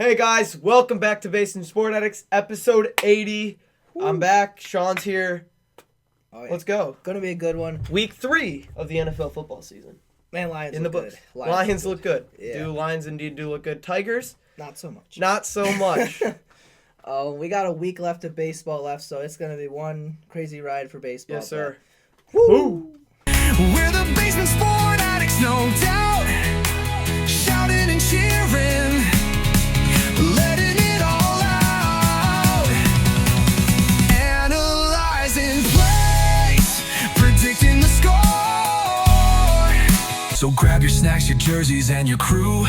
Hey guys, welcome back to Basement Sport Addicts, episode 80. Woo. I'm back. Sean's here. Oh, yeah. Let's go. Gonna be a good one. Week 3 of the NFL football season. Man, Lions in look the books. good. Lions look good. Yeah. Do Lions indeed do look good? Tigers? Not so much. Not so much. We got a week left of baseball left, so it's gonna be one crazy ride for baseball. Yes, sir. Woo! We're the Basement Sport Addicts, no doubt. Shouting and cheering, letting it all out. Analyzing plays, predicting the score. So grab your snacks, your jerseys, and your crew.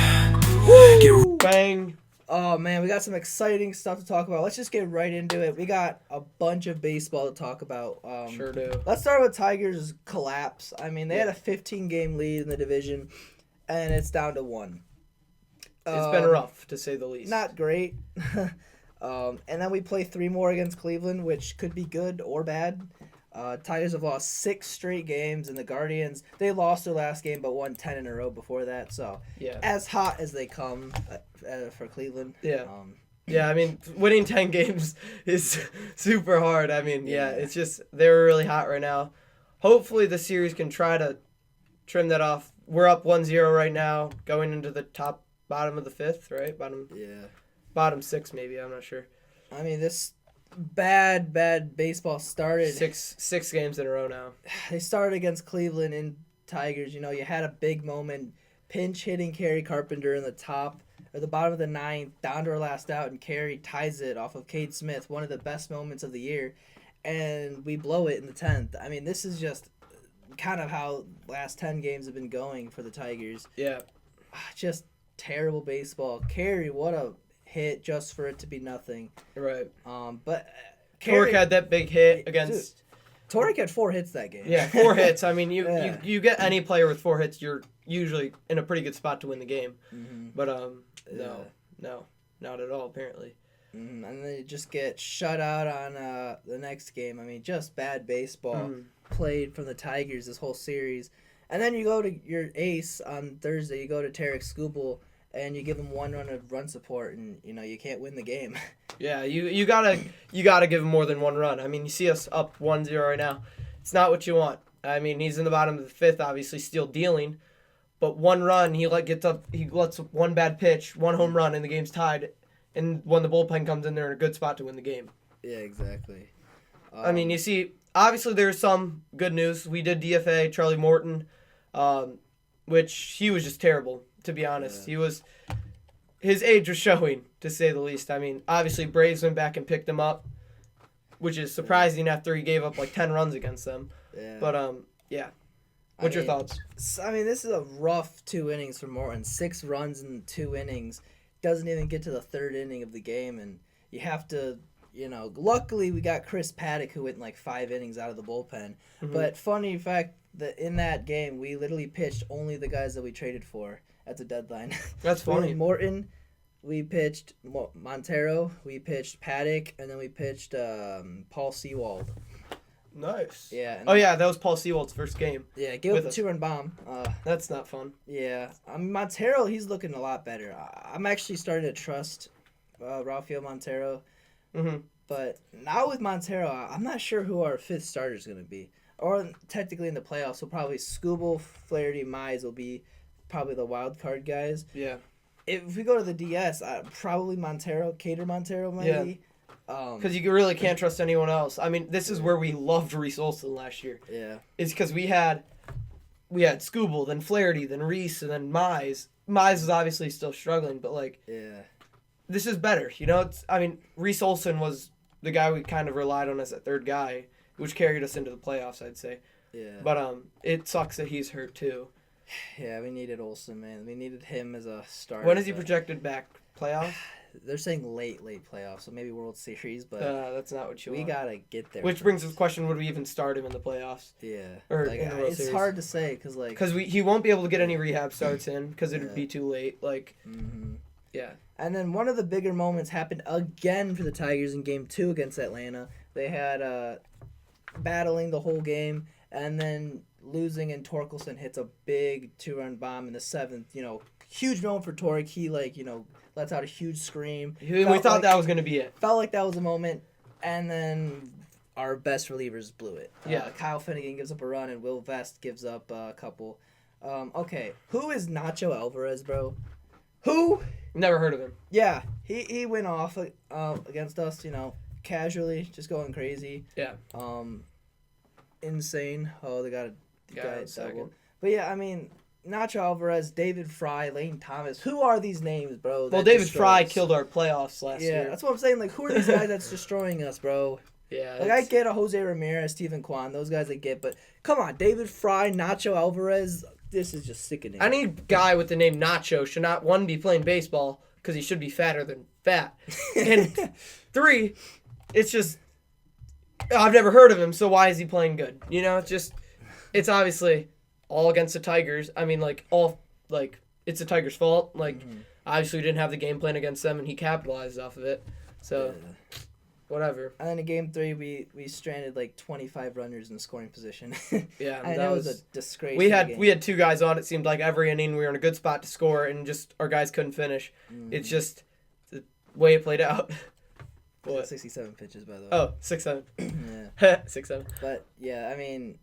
Get bang. Oh man, we got some exciting stuff to talk about. Let's just get right into it. We got a bunch of baseball to talk about. Sure do. Let's start with Tigers' collapse. I mean, they had a 15-game lead in the division, and it's down to 1. It's been rough, to say the least. Not great. And then we play 3 more against Cleveland, which could be good or bad. Tigers have lost 6 straight games, and the Guardians, they lost their last game but won 10 in a row before that. So, as hot as they come for Cleveland. Yeah. Yeah, I mean, winning 10 games is super hard. I mean, it's just they're really hot right now. Hopefully the series can try to trim that off. We're up 1-0 right now, going into the bottom of the 5th, right? Bottom 6 maybe, I'm not sure. I mean, this bad baseball started. Six games in a row now. They started against Cleveland and Tigers. You know, you had a big moment, pinch hitting Kerry Carpenter in the bottom of the 9th, down to our last out, and Kerry ties it off of Cade Smith, one of the best moments of the year, and we blow it in the 10th. I mean, this is just kind of how last 10 games have been going for the Tigers. Yeah. Just terrible baseball. Kerry, what a hit just for it to be nothing. Right. But Torque had that big hit against. Torque had 4 hits that game. Yeah, 4 hits. I mean, you get any player with 4 hits, you're usually in a pretty good spot to win the game. Mm-hmm. But no, not at all apparently. Mm-hmm. And then you just get shut out on the next game. I mean, just bad baseball played from the Tigers this whole series. And then you go to your ace on Thursday. You go to Tarek Skubal, and you give him 1 run of run support, and you can't win the game. Yeah, you gotta give him more than 1 run. I mean, you see us up 1-0 right now. It's not what you want. I mean, he's in the bottom of the 5th, obviously still dealing, but 1 run, he lets 1 bad pitch, 1 home run, and the game's tied. And when the bullpen comes in, they're in a good spot to win the game. Yeah, exactly. I mean, you see, obviously there's some good news. We did DFA Charlie Morton, which he was just terrible, to be honest. Yeah. His age was showing, to say the least. I mean, obviously Braves went back and picked him up, which is surprising after he gave up like 10 runs against them. Yeah. But, What's your thoughts? I mean, this is a rough 2 innings for Morton. 6 runs in 2 innings. Doesn't even get to the 3rd inning of the game, and you have to, luckily we got Chris Paddock who went like 5 innings out of the bullpen. Mm-hmm. But funny fact that in that game, we literally pitched only the guys that we traded for at the deadline. That's funny. Morton, we pitched Montero, we pitched Paddock, and then we pitched Paul Sewald. Nice. Yeah. That was Paul Sewald's first game. Yeah, gave up a 2-run bomb. That's not fun. Yeah. Montero, he's looking a lot better. I'm actually starting to trust Rafael Montero. Mm-hmm. But now with Montero, I'm not sure who our 5th starter is going to be. Or technically in the playoffs, so probably Skubal, Flaherty, Mize will be probably the wild card guys. Yeah. If we go to the DS, probably Montero, Cater Montero might be. Because you really can't trust anyone else. I mean, this is where we loved Reese Olson last year. Yeah. It's because we had Skubal, then Flaherty, then Reese, and then Mize. Mize is obviously still struggling, but this is better. Reese Olson was the guy we kind of relied on as that 3rd guy, which carried us into the playoffs, I'd say. Yeah. But it sucks that he's hurt too. Yeah, we needed Olson, man. We needed him as a starter. When is he projected back? Playoffs? They're saying late playoffs, so maybe World Series, but that's not what you want. We gotta get there. Which brings us to the question: would we even start him in the playoffs? Yeah, or in the World it's Series? Hard to say because he won't be able to get any rehab starts in because it'd be too late. Yeah. And then one of the bigger moments happened again for the Tigers in Game 2 against Atlanta. They had battling the whole game, and then losing, and Torkelson hits a big 2-run bomb in the 7th. Huge moment for Torque. He lets out a huge scream. We thought that was going to be it. Felt like that was a moment, and then our best relievers blew it. Yeah. Kyle Finnegan gives up a run, and Will Vest gives up a couple. Okay, who is Nacho Alvarez, bro? Who? Never heard of him. Yeah, he went off against us, casually, just going crazy. Yeah. Insane. Oh, they got a guy second. double. But yeah, I mean, Nacho Alvarez, David Fry, Lane Thomas. Who are these names, bro? Well, David Fry killed our playoffs last year. Yeah, that's what I'm saying. Like, who are these guys that's destroying us, bro? Yeah. Like, I get a Jose Ramirez, Steven Kwan, those guys I get, but come on, David Fry, Nacho Alvarez, this is just sickening. I need a guy with the name Nacho should not, 1, be playing baseball, because he should be fatter than fat. And 3, it's just, I've never heard of him, so why is he playing good? It's obviously all against the Tigers. I mean, it's the Tigers' fault. Obviously we didn't have the game plan against them, and he capitalized off of it. So, whatever. And then in Game 3, we stranded 25 runners in scoring position. Yeah, and that was a disgrace. We had 2 guys on. It seemed like every inning we were in a good spot to score, and just our guys couldn't finish. It's just the way it played out. 67 pitches, by the way. Oh, 6-7. Yeah. 6-7. But, yeah, I mean,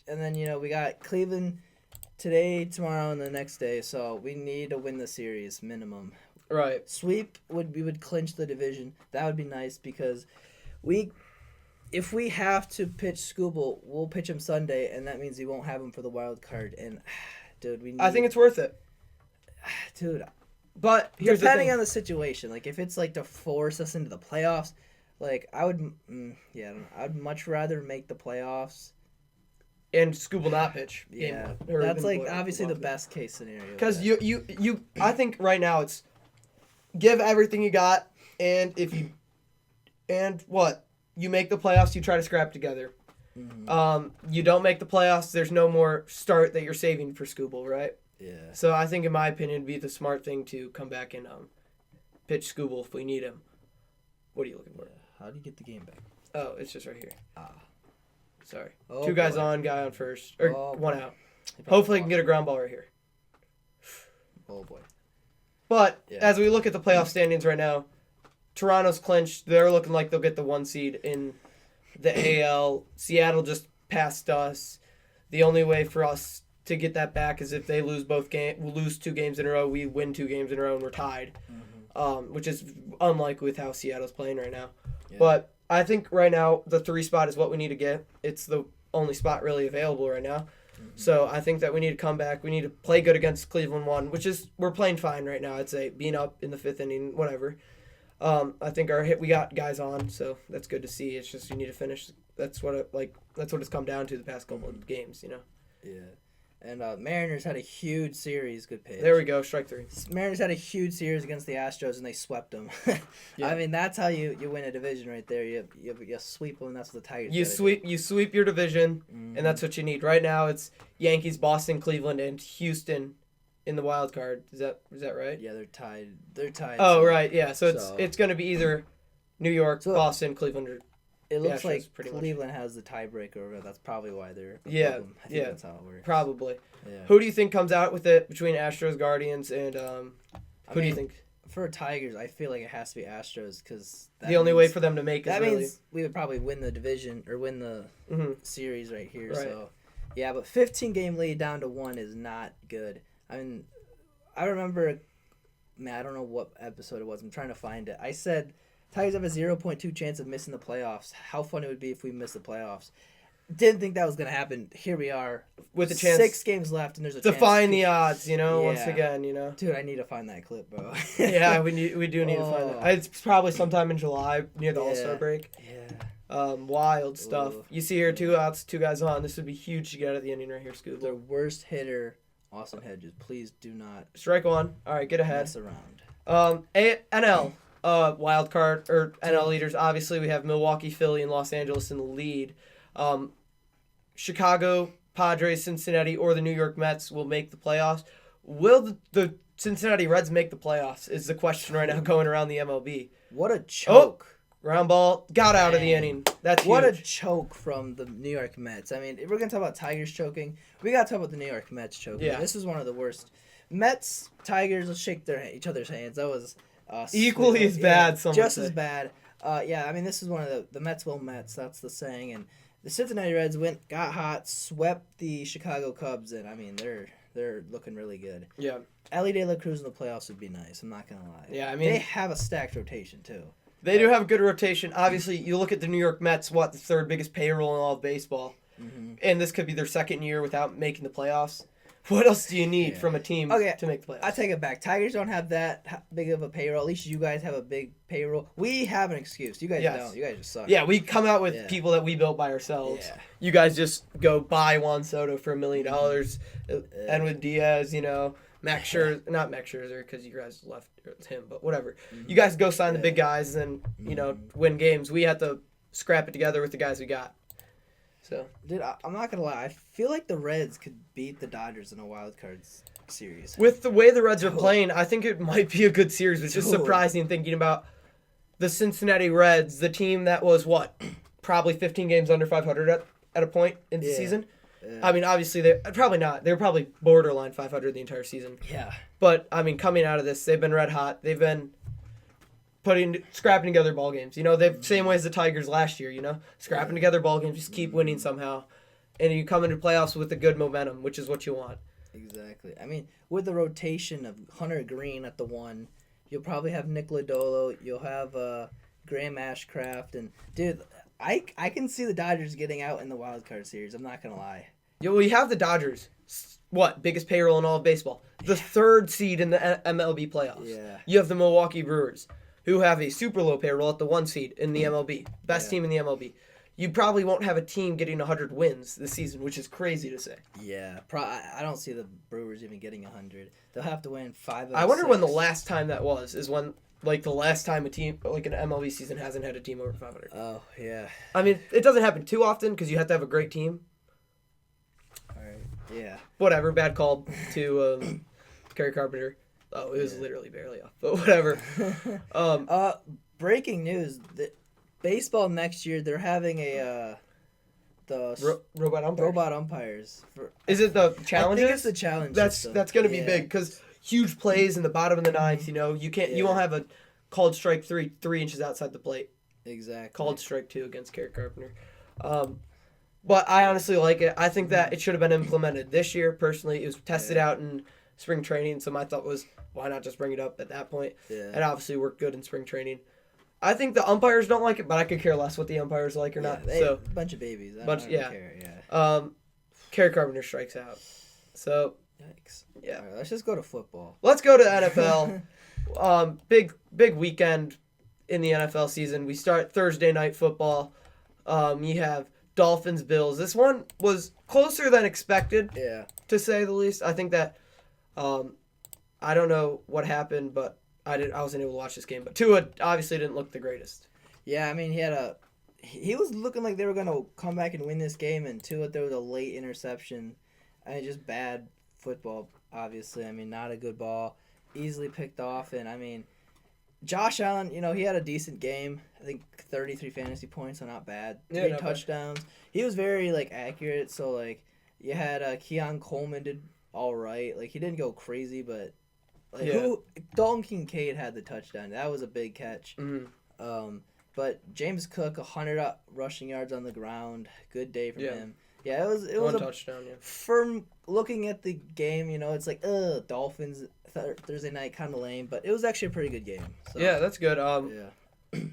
and then, we got Cleveland today, tomorrow, and the next day, so we need to win the series, minimum. Right. Sweep we would clinch the division. That would be nice because if we have to pitch Scooble, we'll pitch him Sunday, and that means we won't have him for the wild card. And, dude, I think it's worth it. Dude, but depending on the situation, if it's to force us into the playoffs, I would, I'd much rather make the playoffs. And Scooble not pitch. Yeah, that's obviously the best case scenario. Because I think right now it's give everything you got, and you make the playoffs, you try to scrap together. You don't make the playoffs, there's no more start that you're saving for Scooble, right? Yeah. So I think, in my opinion, it'd be the smart thing to come back and pitch Scooble if we need him. What are you looking for? How do you get the game back? Oh, it's just right here. Sorry. Oh, 2 guys on, guy on first. Or 1 out. Hopefully he can get a ground ball right here. Oh, boy. But as we look at the playoff standings right now, Toronto's clinched. They're looking like they'll get the 1 seed in the AL. Seattle just passed us. The only way for us to get that back is if they lose 2 games in a row. We win 2 games in a row and we're tied, which is unlikely with how Seattle's playing right now. Yeah. But I think right now the 3 spot is what we need to get. It's the only spot really available right now. So I think that we need to come back. We need to play good against Cleveland 1, which is we're playing fine right now. I'd say being up in the 5th inning, whatever. I think we got guys on, so that's good to see. It's just you need to finish. That's what it's come down to the past couple of games, Yeah. And Mariners had a huge series. Good pitch. There we go, strike 3. Mariners had a huge series against the Astros, and they swept them. Yeah. I mean, that's how you win a division right there. You sweep them, and that's what the Tigers You sweep your division, and that's what you need. Right now, it's Yankees, Boston, Cleveland, and Houston in the wild card. Is that right? Yeah, they're tied. Oh, right, yeah. So it's going to be either New York, Boston, Cleveland, or it looks like Cleveland has the tiebreaker over it. That's probably why they're I think that's how it works. Probably. Yeah. Who do you think comes out with it between Astros, Guardians, and who do you think? For Tigers, I feel like it has to be Astros because the only way for them to make that means we would probably win the division or win the series right here. Right. So yeah, but 15-game lead down to 1 is not good. I mean, I remember, I don't know what episode it was. I'm trying to find it. I said Tigers have a 0.2 chance of missing the playoffs. How fun it would be if we missed the playoffs. Didn't think that was going to happen. Here we are. With a chance. 6 games left, and there's a chance. Define the odds, once again, Dude, I need to find that clip, bro. Yeah, we do need to find that. It's probably sometime in July, near the All-Star break. Yeah. Wild stuff. You see here, 2 outs, 2 guys on. This would be huge to get out of the inning right here, Scoop. Their worst hitter, Austin Hedges. Please do not. Strike 1. All right, get ahead. Mess around. NL. Wild card or NL leaders. Obviously, we have Milwaukee, Philly, and Los Angeles in the lead. Chicago, Padres, Cincinnati, or the New York Mets will make the playoffs. Will the Cincinnati Reds make the playoffs? Is the question right now going around the MLB. What a choke! Ground ball got out of the inning. That's what huge. A choke from the New York Mets. I mean, if we're gonna talk about Tigers choking, we gotta talk about the New York Mets choking. Yeah. This is one of the worst. Mets, Tigers, let's shake each other's hands. That was Equally as bad, some would just say. as bad. Yeah, I mean, this is one of the Mets will Mets. That's the saying. And the Cincinnati Reds got hot, swept the Chicago Cubs, and I mean, they're looking really good. Yeah. Ellie De La Cruz in the playoffs would be nice. I'm not gonna lie. Yeah, I mean, they have a stacked rotation too. They do have a good rotation. Obviously, you look at the New York Mets, the third biggest payroll in all of baseball. Mm-hmm. And this could be their second year without making the playoffs. What else do you need from a team to make the playoffs? I take it back. Tigers don't have that big of a payroll. At least you guys have a big payroll. We have an excuse. You guys don't. You guys just suck. Yeah, we come out with people that we built by ourselves. Yeah. You guys just go buy Juan Soto for $1 million. And with Diaz, Max Scherzer, not Max Scherzer because you guys left him, but whatever. You guys go sign the big guys and, win games. We had to scrap it together with the guys we got. So, dude, I'm not gonna lie. I feel like the Reds could beat the Dodgers in a wild card series. With the way the Reds are playing, I think it might be a good series. It's just surprising thinking about the Cincinnati Reds, the team that was probably 15 games under 500 at a point in the season. Yeah. I mean, obviously they're probably not. They're probably borderline 500 the entire season. Yeah. But I mean, coming out of this, they've been red hot. They've been scrapping together ball games. They've same way as the Tigers last year. Scrapping together ball games, just keep winning somehow, and you come into playoffs with a good momentum, which is what you want. Exactly. I mean, with the rotation of Hunter Green at the 1, you'll probably have Nick Lodolo. You'll have Graham Ashcraft, and dude, I can see the Dodgers getting out in the wild card series. I'm not gonna lie. Yeah, well, you have the Dodgers. Biggest payroll in all of baseball. The third seed in the MLB playoffs. Yeah. You have the Milwaukee Brewers, who have a super low payroll at the 1 seed in the MLB. Best team in the MLB. You probably won't have a team getting 100 wins this season, which is crazy to say. Yeah. I don't see the Brewers even getting 100. They'll have to win 5 of I wonder 6. when the last time that is when, the last time a team, an MLB season hasn't had a team over 500. Oh, yeah. I mean, it doesn't happen too often because you have to have a great team. All right. Yeah. Whatever. Bad call to Kerry Carpenter. Oh, it was literally barely off, but whatever. Breaking news: baseball next year they're having robot umpires. Robot umpires. Is it the challenges? I think it's the challenge. That's going to be big because huge plays in the bottom of the ninth. You won't have a called strike 3 inches outside the plate. Exactly. Called strike 2 against Kerry Carpenter. But I honestly like it. I think that it should have been implemented this year. Personally, it was tested out in spring training, so my thought was, why not just bring it up at that point? Yeah. It obviously worked good in spring training. I think the umpires don't like it, but I could care less what the umpires like or not. A bunch of babies. I don't care. Yeah. Kerry Carpenter strikes out. So. Yikes. Yeah. All right, let's just go to football. Let's go to NFL. Big weekend in the NFL season. We start Thursday night football. You have Dolphins Bills. This one was closer than expected. Yeah. To say the least. I think that. I don't know what happened, but I wasn't able to watch this game. But Tua obviously didn't look the greatest. Yeah, I mean he was looking like they were gonna come back and win this game, and Tua there was a late interception. I mean, just bad football. Obviously, I mean, not a good ball, easily picked off, and I mean, Josh Allen, he had a decent game. I think 33 fantasy points, so not bad. 3 touchdowns. He was very accurate. So you had Keon Coleman did all right. He didn't go crazy, but Dalton Kincaid had the touchdown. That was a big catch. Mm-hmm. But James Cook 100 rushing yards on the ground. Good day from him. Yeah, it was one touchdown. Yeah. From looking at the game, it's Dolphins Thursday night kind of lame, but it was actually a pretty good game. So. Yeah, that's good.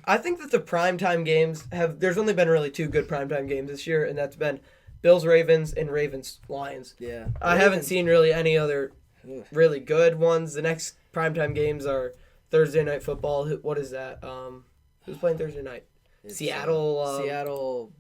I think that the primetime games there's only been really 2 good primetime games this year, and that's been Bills Ravens and Ravens Lions. Yeah. I haven't seen really any other really good ones. The next primetime games are Thursday night football. What is that? Who's playing Thursday night? Seattle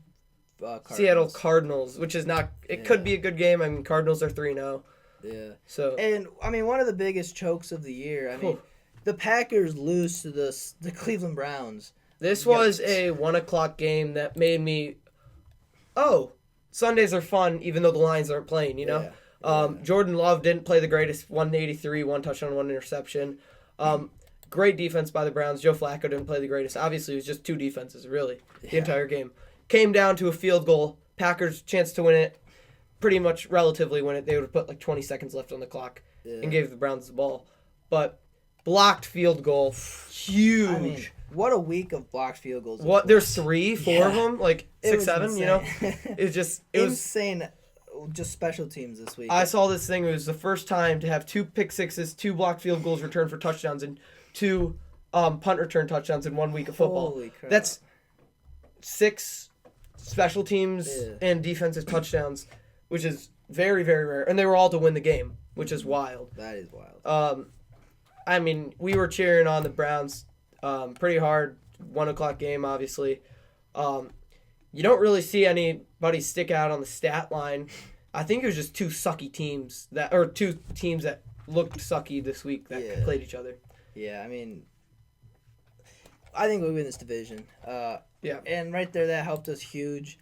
Cardinals, which is not. It could be a good game. I mean, Cardinals are 3-0. Yeah. So. And I mean, one of the biggest chokes of the year. I mean, the Packers lose to the Cleveland Browns. This was a 1:00 game that made me. Oh, Sundays are fun, even though the Lions aren't playing. Jordan Love didn't play the greatest. 183, 1 touchdown, 1 interception. Great defense by the Browns. Joe Flacco didn't play the greatest. Obviously, it was just 2 defenses, really, the entire game. Came down to a field goal. Packers chance to win it. Pretty much relatively win it. They would have put 20 seconds left on the clock and gave the Browns the ball. But blocked field goal, huge. I mean, what a week of blocked field goals. What? There's 3, 4 of them, like It 6, was 7. insane. You know, it was insane. Just special teams this week. I saw this thing. It was the first time to have 2 pick sixes, 2 blocked field goals returned for touchdowns, and 2 punt return touchdowns in 1 week of football. Holy crap. That's 6 special teams Yeah. and defensive touchdowns, which is very, very rare. And they were all to win the game, which is wild. That is wild. I mean, we were cheering on the Browns pretty hard. 1 o'clock game, obviously. You don't really see anybody stick out on the stat line. I think it was just 2 sucky teams or 2 teams that looked sucky this week that played each other. Yeah, I mean, I think we win this division. Yeah. And right there, that helped us huge.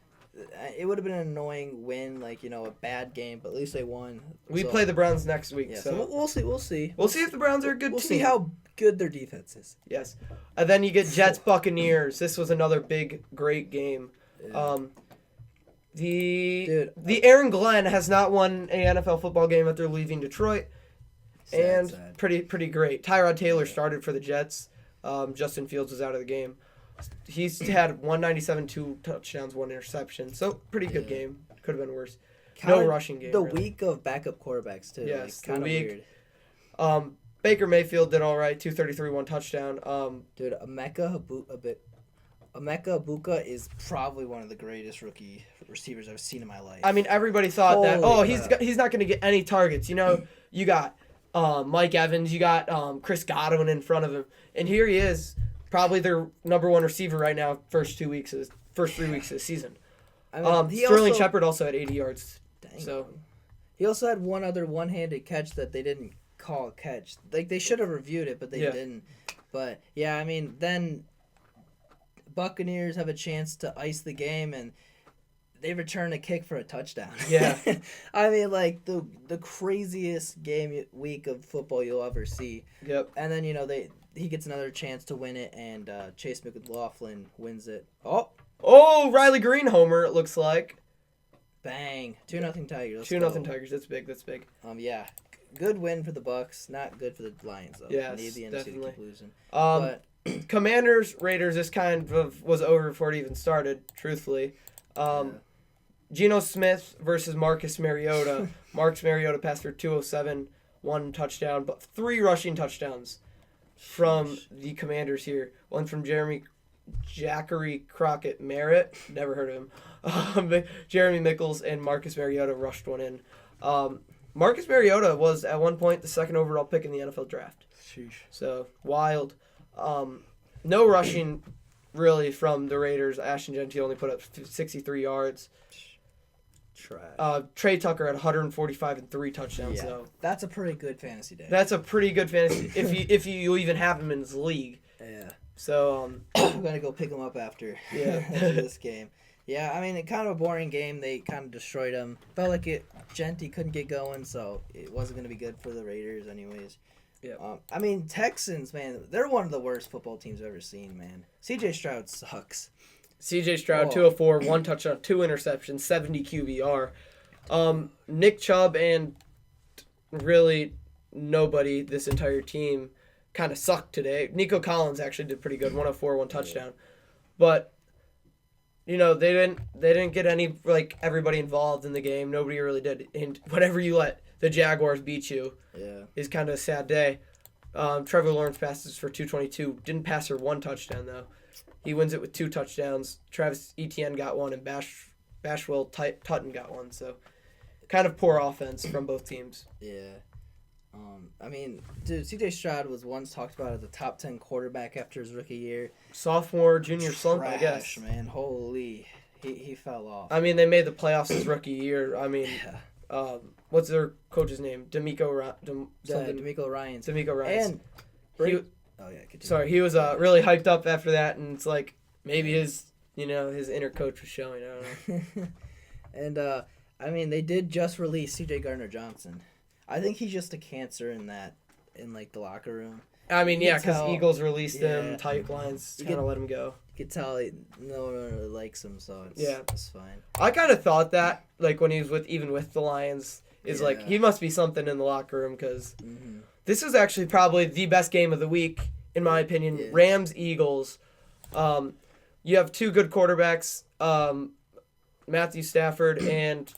It would have been an annoying win, like, you know, a bad game, but at least they won. We play the Browns next week, Yeah, so we'll see. We'll see. we'll see if the Browns are a good We'll team. see how good their defense is. Yes. And then you get Jets Buccaneers. This was another big, great game. Yeah. The Aaron Glenn has not won an NFL football game after leaving Detroit. Sad. Pretty great. Tyrod Taylor started for the Jets. Justin Fields was out of the game. He's had 197, 2 touchdowns, 1 interception. So pretty good game. Could have been worse. No rushing game. The really. week of backup quarterbacks too. Yes, kind of weird. Baker Mayfield did all right. 233, 1 touchdown. Dude, Emeka Ibuka is probably one of the greatest rookie receivers I've seen in my life. I mean, everybody thought that. Holy Oh, crap. he's not going to get any targets. You know, you got Mike Evans, you got Chris Godwin in front of him, and here he is, probably their number 1 receiver right now. First 3 weeks of the season. I mean, Sterling Shepard also had 80 yards. Dang. So He also had one other one-handed catch that they didn't call a catch. Like, they should have reviewed it, but they didn't. But yeah, I mean, then Buccaneers have a chance to ice the game, and they return a kick for a touchdown. Yeah. I mean, like, the craziest week of football you'll ever see. Yep. And then, you know, he gets another chance to win it, and Chase McLaughlin wins it. Oh, Riley Green homer. It looks like bang! 2-0 Tigers. 2-0 Tigers. That's big. Yeah. Good win for the Bucks. Not good for the Lions, though. Yes, Need the NFC definitely. to keep losing. But Commanders, Raiders, this kind of was over before it even started, truthfully. Geno Smith versus Marcus Mariota. Marcus Mariota passed for 207, 1 touchdown, but 3 rushing touchdowns from the Commanders here. One from Jackery Crockett Merritt, never heard of him. Jeremy Mickles and Marcus Mariota rushed one in. Marcus Mariota was at one point the 2nd overall pick in the NFL draft. Sheesh. So wild. No rushing really from the Raiders. Ashton Gentile only put up 63 yards. Trash. Trey Tucker had 145 and 3 touchdowns. Yeah, So that's a pretty good fantasy day. that's a pretty good fantasy if you even have him in this league. Yeah. So I'm gonna go pick him up after Yeah. after this game. Yeah, I mean, kind of a boring game. They kind of destroyed him. Felt like Genty couldn't get going, so it wasn't gonna be good for the Raiders, anyways. Yeah. I mean, Texans, man, they're one of the worst football teams I've ever seen, man. C.J. Stroud sucks. CJ Stroud 204, 1 touchdown, 2 interceptions, 70 QBR. Nick Chubb and really nobody this entire team kind of sucked today. Nico Collins actually did pretty good, 104, 1 touchdown. But you know, they didn't get any like everybody involved in the game. Nobody really did. And whenever you let the Jaguars beat you, is kind of a sad day. Trevor Lawrence passes for 222. Didn't pass for 1 touchdown though. He wins it with 2 touchdowns. Travis Etienne got 1 and Bashwell Tutton got 1. So kind of poor offense from both teams. Yeah. I mean, dude, C.J. Stroud was once talked about as a top 10 quarterback after his rookie year. Sophomore, junior slump, I guess. Trash, man. Holy. He fell off. I mean, they made the playoffs his rookie year. I mean, what's their coach's name? D'Amico Ryans. D'Amico Ryans. And he was really hyped up after that, and it's like maybe his inner coach was showing. I don't know. And I mean, they did just release C.J. Gardner-Johnson. I think he's just a cancer in the locker room. I mean, You yeah, can because tell- Eagles released him, yeah. tight lines, You kind of can- let him go. You could tell no one really likes him, so it's fine. I kind of thought that, like when he was with the Lions, is like Yeah. he must be something in the locker room because This is actually probably the best game of the week, in my opinion. Yeah. Rams-Eagles. You have two good quarterbacks, Matthew Stafford and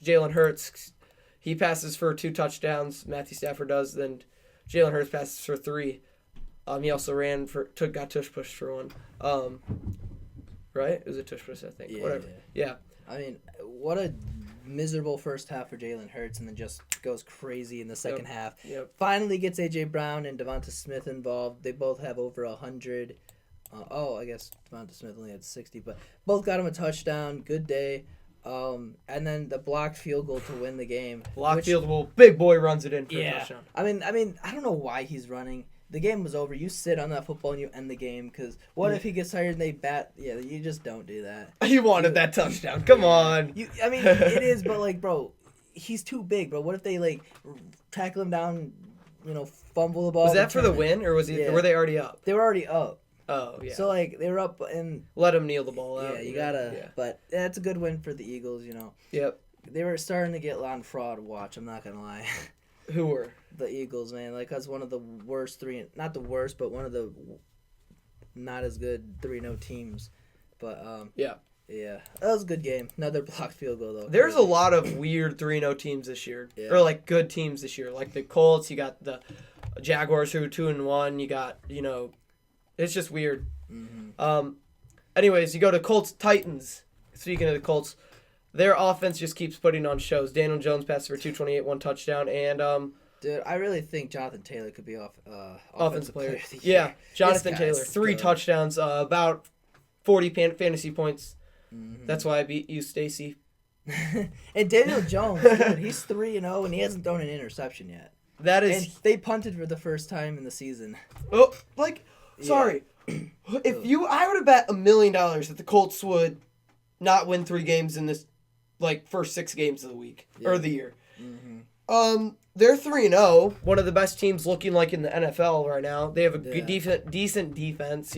Jalen Hurts. He passes for 2 touchdowns. Matthew Stafford does. Then Jalen Hurts passes for 3. He also got tush pushed for 1. Right? It was a tush push, I think. Yeah, Whatever. Yeah. I mean, what a miserable first half for Jalen Hurts, and then just goes crazy in the second half. Yep. Finally gets A.J. Brown and Devonta Smith involved. They both have over 100. I guess Devonta Smith only had 60, but both got him a touchdown. Good day. And then the blocked field goal to win the game. Field goal. Big boy runs it in for a Yeah. touchdown. I mean, I don't know why he's running. The game was over. You sit on that football and you end the game, because what if he gets tired and they bat? Yeah, you just don't do that. He wanted that touchdown. Come on. I mean, it is, but like, bro, he's too big, bro. What if they like tackle him down, fumble the ball? Was that for the win, or were they already up? They were already up. Oh, yeah. So like they were up and Let him kneel the ball out. yeah, you gotta. Yeah. But that's a good win for the Eagles. Yep. They were starting to get a lot of fraud watch. I'm not gonna lie. Who were? The Eagles, man, like that's one of the worst not the worst, but one of the not as good 3-0 teams. But Yeah. that was a good game. Another blocked field goal though. There's a lot of weird 3-0 teams this year, Yeah. or like good teams this year. Like the Colts, you got the Jaguars who are 2-1. You got it's just weird. Mm-hmm. Anyways, you go to Colts Titans. Speaking of the Colts, their offense just keeps putting on shows. Daniel Jones passed for 228, 1 touchdown, and Dude, I really think Jonathan Taylor could be offensive player. of the year. Yeah, Jonathan This Taylor, guy's 3 good. touchdowns, about 40 fantasy points. Mm-hmm. That's why I beat you, Stacy. And Daniel Jones, dude, he's 3-0 and he hasn't thrown an interception yet. That And is they punted for the first time in the season. sorry. I would have bet $1 million that the Colts would not win 3 games in this first 6 games of the week or the year. Mm-hmm. They're 3-0, one of the best teams looking like in the NFL right now. They have a Yeah. decent defense.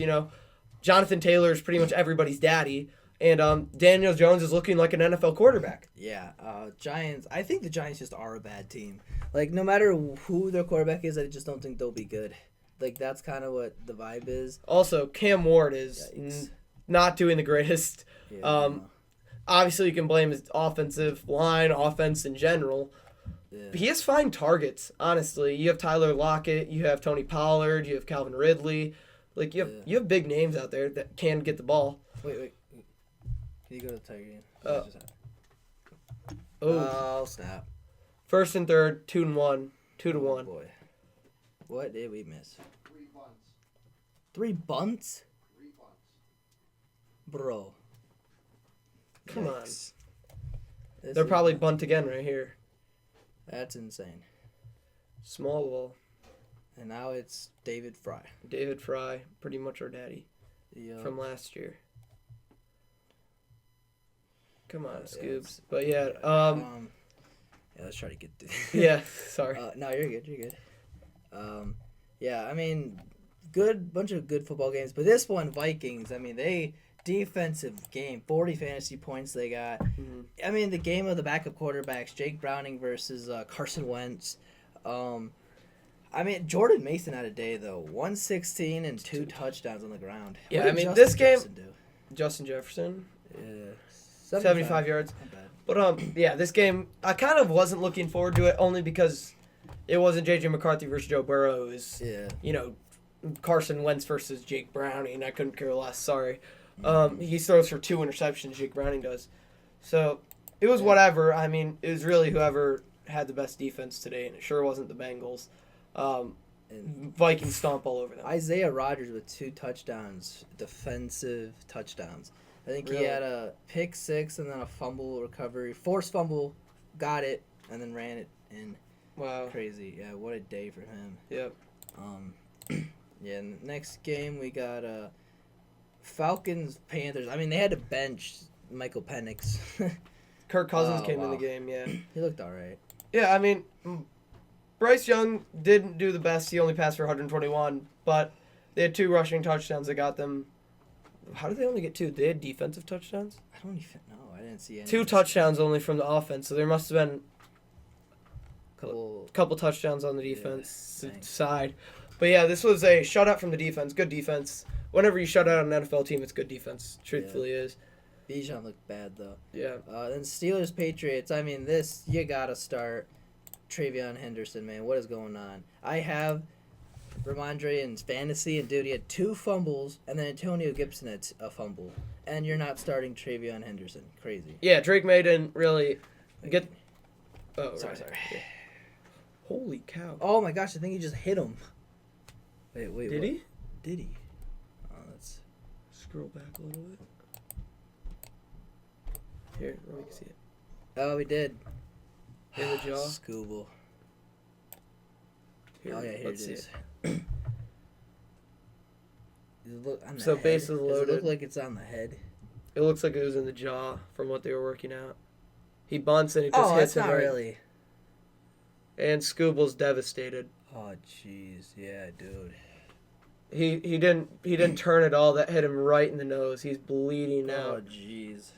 Jonathan Taylor is pretty much everybody's daddy, and Daniel Jones is looking like an NFL quarterback. Yeah, Giants. I think the Giants just are a bad team. Like, no matter who their quarterback is, I just don't think they'll be good. Like, that's kind of what the vibe is. Also, Cam Ward is Yikes. not doing the greatest. Yeah, Obviously, you can blame his offensive line, offense in general. yeah. He has fine targets, honestly. You have Tyler Lockett, you have Tony Pollard, you have Calvin Ridley. You have big names out there that can get the ball. Wait. Can you go to the Tiger game? Oh, Snap. first and third, 2-1, 2-1. Oh, boy. What did we miss? 3 bunts? Bro. Come on. Yikes. This They're is probably nuts. bunt again right here. That's insane. Small ball. And now it's David Fry. David Fry, pretty much our daddy Yo. from last year. Come on, Yeah, Scoobs. But yeah, yeah, let's try to get through. yeah, sorry. No, you're good. Yeah, I mean, bunch of good football games, but this one, Vikings. I mean, they defensive game, 40 fantasy points they got. Mm-hmm. I mean, the game of the backup quarterbacks, Jake Browning versus Carson Wentz. I mean, Jordan Mason had a day though, 116 and 2 touchdowns on the ground. Yeah, What did I mean, Justin this game- Jefferson do? Justin Jefferson, Yeah, 75 yards. Not bad. But yeah, this game I kind of wasn't looking forward to it only because it wasn't JJ McCarthy versus Joe Burrow. It was Yeah. Carson Wentz versus Jake Browning. I couldn't care less. Sorry. Mm-hmm. He throws for 2 interceptions. Jake Browning does. So it was whatever. I mean, it was really whoever had the best defense today, and it sure wasn't the Bengals. And Vikings stomp all over them. Isaiah Rodgers with 2 touchdowns, defensive touchdowns. I think he Really? had a pick 6 and then a fumble recovery, forced fumble, got it, and then ran it in. Wow. Crazy. Yeah, what a day for him. Yep. Yeah, next game we got Falcons Panthers. I mean, they had to bench Michael Penix. Kirk Cousins Oh, came in wow. the game. Yeah. He looked all right. Yeah. I mean, Bryce Young didn't do the best. He only passed for 121, but they had 2 rushing touchdowns that got them. How did they only get 2? They had defensive touchdowns? I don't even know. I didn't see any. 2 touchdowns only from the offense, so there must have been couple touchdowns on the defense thanks. side. But yeah, this was a shutout from the defense. Good defense. Whenever you shut out an NFL team, it's good defense. Truthfully is. Bijan looked bad though. Yeah. Then Steelers Patriots. I mean, this you gotta start Travion Henderson, man. What is going on? I have Ramondre in fantasy, and dude, he had 2 fumbles, and then Antonio Gibson had a fumble, and you're not starting Travion Henderson. Crazy. Yeah, Drake May didn't really get. Oh, Sorry. Yeah. Holy cow! Oh my gosh, I think he just hit him. Wait. Did what? he? Did he? Oh, that's. Scroll back a little bit. Here, let me see it. Oh, he did. In the jaw. Scooble. Here, Oh yeah, here it let's see is. it. Does it look on the So head? base is Does it loaded. look like it's on the head? It looks like it was in the jaw from what they were working out. He bunts and it just Oh, hits that's him not right. really. And Scooble's devastated. Oh jeez, yeah, dude. He didn't turn at all. That hit him right in the nose. He's bleeding Oh now. jeez.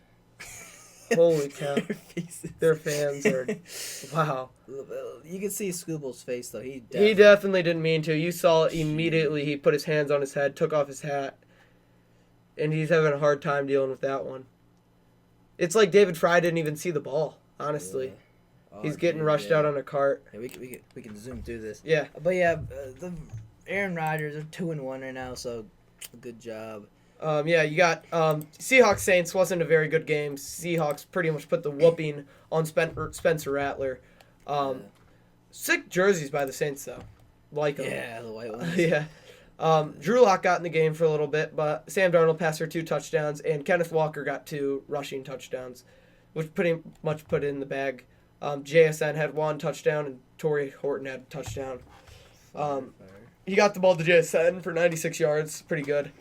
Holy cow! Their faces. Their fans are wow. You can see Scooble's face though. He Definitely didn't mean to. You saw it immediately. He put his hands on his head, took off his hat, and he's having a hard time dealing with that one. It's like David Fry didn't even see the ball. Honestly, Oh, he's getting geez, rushed yeah. out on a cart. Yeah, we can zoom through this. Yeah. But yeah, the Aaron Rodgers are 2-1 right now, so good job. Yeah, you got Seahawks Saints wasn't a very good game. Seahawks pretty much put the whooping on Spencer Rattler. Sick jerseys by the Saints though, like them. Yeah, the white ones. Yeah. Drew Lock got in the game for a little bit, but Sam Darnold passed for 2 touchdowns, and Kenneth Walker got 2 rushing touchdowns, which pretty much put it in the bag. JSN had 1 touchdown, and Torrey Horton had a touchdown. He got the ball to JSN for 96 yards, pretty good.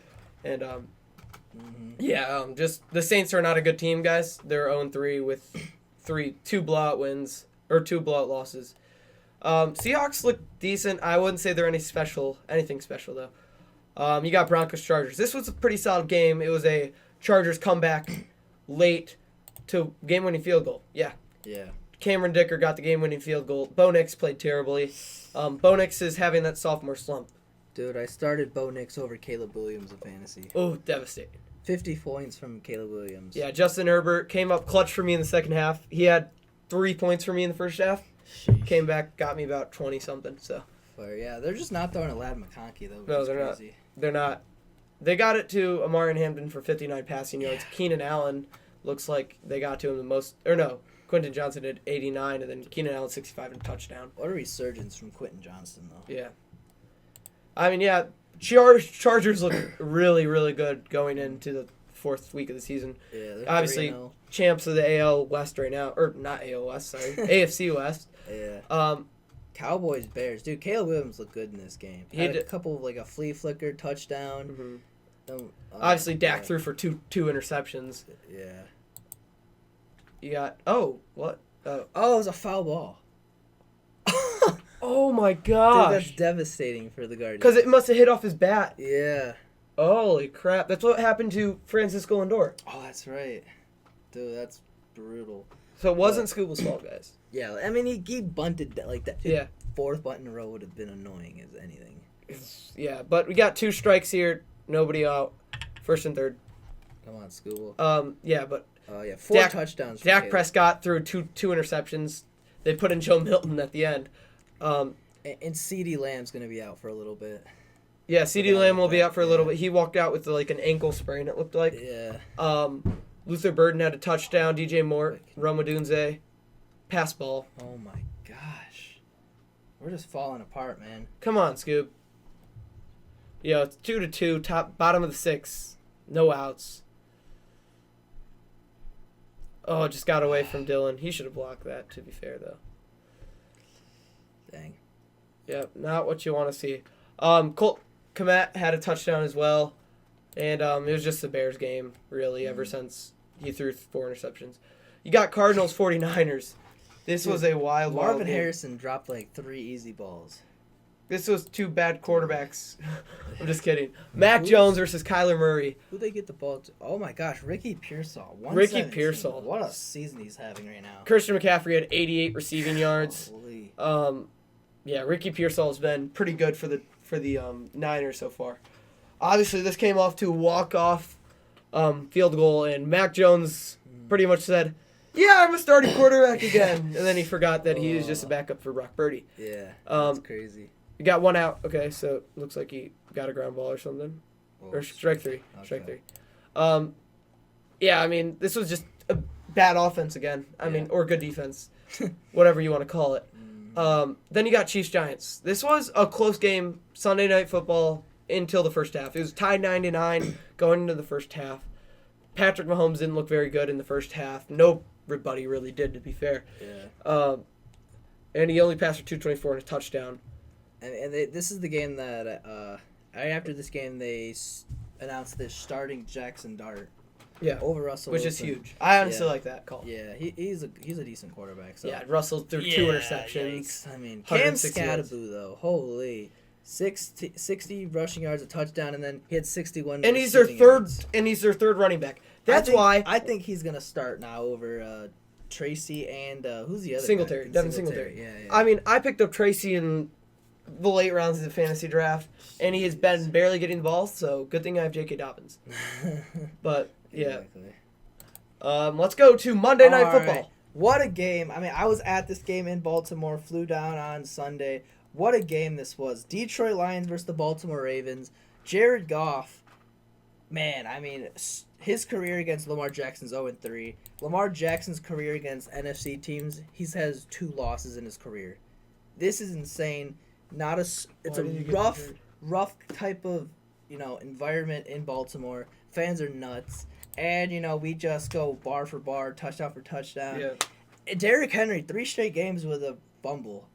And just the Saints are not a good team, guys. They're 0-3 with 2 blowout wins or 2 blowout losses. Seahawks look decent. I wouldn't say they're anything special though. You got Broncos Chargers. This was a pretty solid game. It was a Chargers comeback late to game-winning field goal. Yeah. Yeah. Cameron Dicker got the game-winning field goal. Bo Nix played terribly. Bo Nix is having that sophomore slump. Dude, I started Bo Nix over Caleb Williams in fantasy. Oh, devastating. 50 points from Caleb Williams. Yeah, Justin Herbert came up clutch for me in the second half. He had 3 points for me in the first half. Sheesh. Came back, got me about 20-something. So But yeah, they're just not throwing a Lad McConkey though. Which No, is they're not. crazy. They're not. They got it to Amari Hampton for 59 passing yards. Keenan Allen looks like they got to him the most. Or no, Quentin Johnson did 89, and then Keenan Allen 65 and a touchdown. What a resurgence from Quentin Johnston though. Yeah. I mean, yeah, Chargers look really, really good going into the 4th week of the season. Yeah, they're Obviously, 3-0. champs of the AL West right now, or not AL West, sorry, AFC West. Yeah. Cowboys Bears, dude. Caleb Williams looked good in this game. He Had a did. couple of like a flea flicker touchdown. Obviously, Dak yeah. threw for two interceptions. Yeah. You got what? Oh, it was a foul ball. Oh my Dude, gosh! that's devastating for the Guardians. Because it must have hit off his bat. Yeah. Holy crap! That's what happened to Francisco Lindor. Oh, that's right. Dude, that's brutal. So it wasn't Scooble's fault, guys. Yeah, I mean, he bunted that, like that. Yeah. 4th bunt in a row would have been annoying as anything. Yeah, but we got 2 strikes here. Nobody out. 1st and 3rd. Come on, Scooble. Yeah, but Oh, yeah, 4 touchdowns. for Dak Caleb. Prescott threw two interceptions. They put in Joe Milton at the end. And CeeDee Lamb's going to be out for a little bit. Yeah, CeeDee Lamb will be out for a little bit. He walked out with like an ankle sprain, it looked like. Yeah. Luther Burden had a touchdown. DJ Moore, Roma Dunze, pass ball. Oh, my gosh. We're just falling apart, man. Come on, Scoob. Yo, it's 2-2, bottom of the 6th. No outs. Oh, just got away from Dylan. He should have blocked that, to be fair, though. Dang. Yep, not what you want to see. Colt Kmet had a touchdown as well. And it was just the Bears game, really, ever since he threw 4 interceptions. You got Cardinals 49ers. This was a wild Marvin game. Harrison dropped like 3 easy balls. This was 2 bad quarterbacks. I'm just kidding. Mac Jones versus Kyler Murray. Who they get the ball to? Oh my gosh, Ricky Pearsall. Ricky 117. Pearsall. What a season he's having right now. Christian McCaffrey had 88 receiving yards. Holy. Yeah, Ricky Pearsall has been pretty good for the Niners so far. Obviously, this came off to a walk-off field goal, and Mac Jones pretty much said, "Yeah, I'm a starting quarterback again," and then he forgot that he was just a backup for Brock Purdy. Yeah, that's crazy. You got one out. Okay, so it looks like he got a ground ball or something. Oh, Or strike three. okay. Strike three. Yeah, I mean, this was just a bad offense again. I mean, or good defense. Whatever you want to call it. Then you got Chiefs-Giants. This was a close game, Sunday Night Football, until the first half. It was tied 9-9 going into the first half. Patrick Mahomes didn't look very good in the first half. Nobody really did, to be fair. Yeah. And he only passed for 224 and a touchdown. And this is the game that right after this game they announced they're starting Jackson Dart Yeah. over Russell Which Wilson. is huge. I honestly like that call. Yeah, he's a decent quarterback. So. Yeah, Russell threw 2 interceptions. Yikes. I mean, Cam 160 yards. Scattaboo though, holy, 60 rushing yards, a touchdown, and then he had 61. And he's their receiving third. yards. And he's their third running back. That's why I think he's gonna start now over Tracy and who's the other Singletary, guy? Devin Singletary. Yeah. I mean, I picked up Tracy in the late rounds of the fantasy draft, and he has been barely getting the ball. So good thing I have J.K. Dobbins. But yeah, Exactly. let's go to Monday Night All Football. right. What a game. I mean, I was at this game in Baltimore, flew down on Sunday. What a game this was. Detroit Lions versus the Baltimore Ravens. Jared Goff, man, I mean, his career against Lamar Jackson's 0-3. Lamar Jackson's career against NFC teams, he has 2 losses in his career. This is insane. It's a rough type of, environment in Baltimore. Fans are nuts. And, we just go bar for bar, touchdown for touchdown. Yeah. Derrick Henry, 3 straight games with a fumble.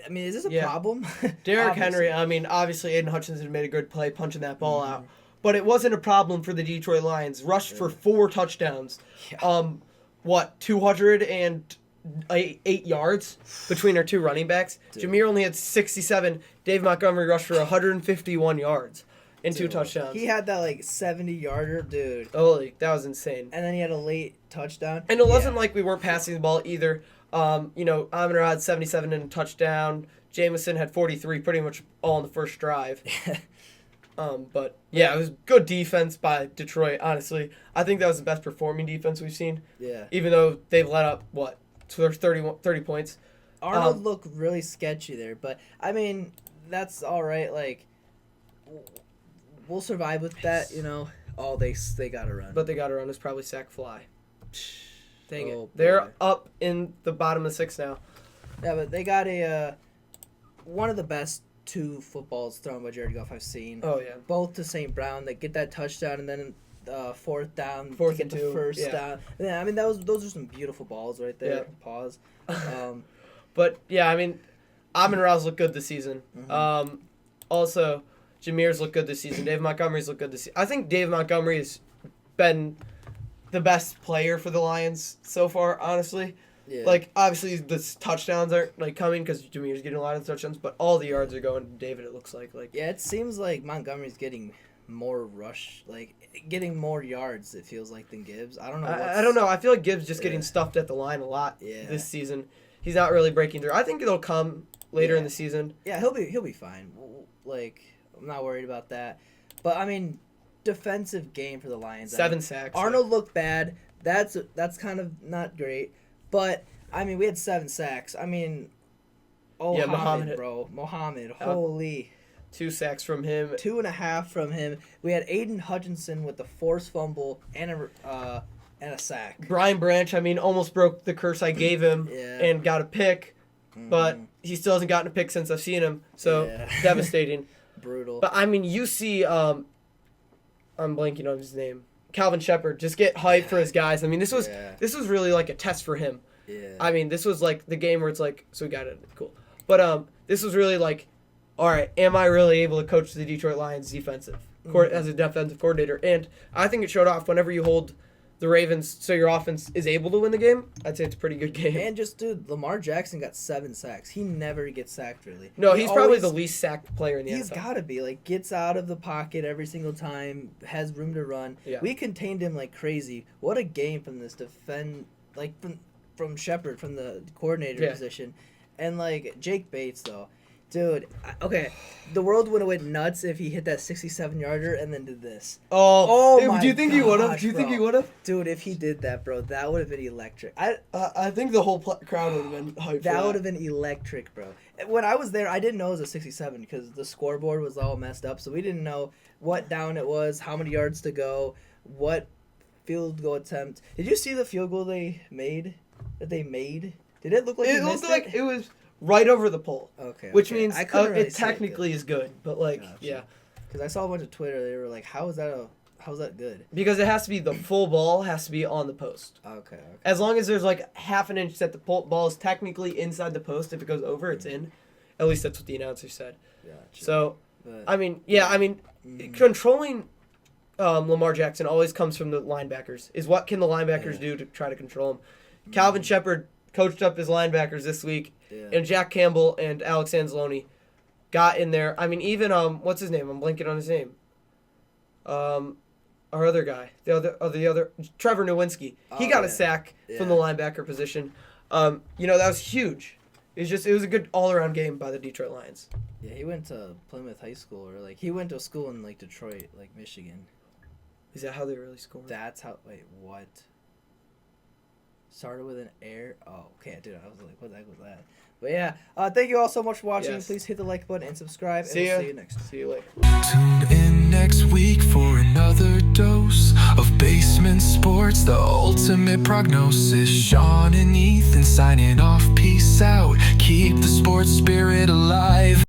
I mean, is this a problem? Derrick Obviously. Henry, I mean, obviously Aiden Hutchinson made a good play punching that ball out. But it wasn't a problem for the Detroit Lions. Rushed for 4 touchdowns. Yeah. 208 yards between our 2 running backs. Dude. Jameer only had 67. Dave Montgomery rushed for 151 yards and 2 touchdowns. He had that 70-yarder, dude. Holy, that was insane. And then he had a late touchdown. And it wasn't like we weren't passing the ball either. Amon-Ra had 77 and a touchdown. Jameson had 43, pretty much all in the first drive. But yeah, it was good defense by Detroit, honestly. I think that was the best performing defense we've seen. Yeah. Even though they've let up, 30 points. Arnold looked really sketchy there, but I mean, that's all right. We'll survive with that, Oh, they got to run. But they got to run. It's probably sack fly. Dang Oh, it. They're boy. up in the bottom of the 6 now. Yeah, but they got one of the best 2 footballs thrown by Jared Goff I've seen. Oh, yeah. Both to St. Brown. They get that touchdown, and then fourth down, Fourth to and get 2, the first yeah. down. Yeah, I mean those are some beautiful balls right there. Yeah. Pause. But, yeah, I mean, Amon-Ra's looked good this season. Also, Jameer's looked good this season. Dave Montgomery's looked good this season. I think Dave Montgomery has been the best player for the Lions so far, honestly. Yeah. Obviously, the touchdowns aren't, coming because Jameer's getting a lot of touchdowns, but all the yards are going to David, it looks like. Yeah, it seems like Montgomery's getting more rush, getting more yards, it feels like, than Gibbs. I don't know. I don't know. I feel like Gibbs just getting stuffed at the line a lot this season. He's not really breaking through. I think it'll come later in the season. Yeah, he'll be fine. I'm not worried about that. But I mean, defensive game for the Lions. 7 sacks. Arnold looked bad. That's kind of not great. But I mean, we had 7 sacks. I mean, Mohammed, holy. 2 sacks from him. 2.5 from him. We had Aiden Hutchinson with the forced fumble and a sack. Brian Branch, I mean, almost broke the curse I gave him and got a pick, but he still hasn't gotten a pick since I've seen him, so devastating. Brutal. But, I mean, you see, I'm blanking on his name, Calvin Shepard, just get hyped for his guys. I mean, this was really like a test for him. Yeah. I mean, this was like the game where it's like, so we got it, cool. But this was really like, all right, am I really able to coach the Detroit Lions defensive as a defensive coordinator? And I think it showed off whenever you hold the Ravens so your offense is able to win the game. I'd say it's a pretty good game. And Lamar Jackson got 7 sacks. He never gets sacked, really. No, he's probably the least sacked player in the NFL. He's got to be. Gets out of the pocket every single time, has room to run. Yeah. We contained him like crazy. What a game from this from Shepard, from the coordinator position. And like Jake Bates though, dude. Okay, the world would have went nuts if he hit that 67-yarder and then did this. Oh, my do you think he would have? gosh, Do you think bro. he would have? Dude, if he did that, bro, that would have been electric. I think the whole crowd would have been hyped. That would have been electric, bro. When I was there, I didn't know it was a 67 because the scoreboard was all messed up, so we didn't know what down it was, how many yards to go, what field goal attempt. Did you see the field goal they made? Did it look like It looked like it was right over the pole. Okay. Which okay. means I couldn't really it see technically is good, but like Gotcha. yeah, Because I saw a bunch of Twitter. They were like, "How's that good?" because it has to be the full ball has to be on the post. Okay. As long as there's like half an inch that the ball is technically inside the post, if it goes over, it's in. At least that's what the announcer said. Gotcha. So, But, I mean, yeah, controlling Lamar Jackson always comes from the linebackers. Is what can the linebackers do to try to control him? Calvin Shepard coached up his linebackers this week, and Jack Campbell and Alex Anzalone got in there. I mean, even what's his name? I'm blanking on his name. Our other guy, the other Trevor Nowinski. He got a sack from the linebacker position. That was huge. It was a good all-around game by the Detroit Lions. Yeah, he went to Plymouth High School, or like he went to a school in like Detroit, like Michigan. Is that how they really scored? That's how. Wait, what? Started with an air. Oh, okay, dude. I was like, what the heck was that? But yeah, thank you all so much for watching. Yes. Please hit the like button and subscribe. See and we'll ya. see you next time. See you later. Tune in next week for another dose of basement sports, the ultimate prognosis. Sean and Ethan signing off. Peace out. Keep the sports spirit alive.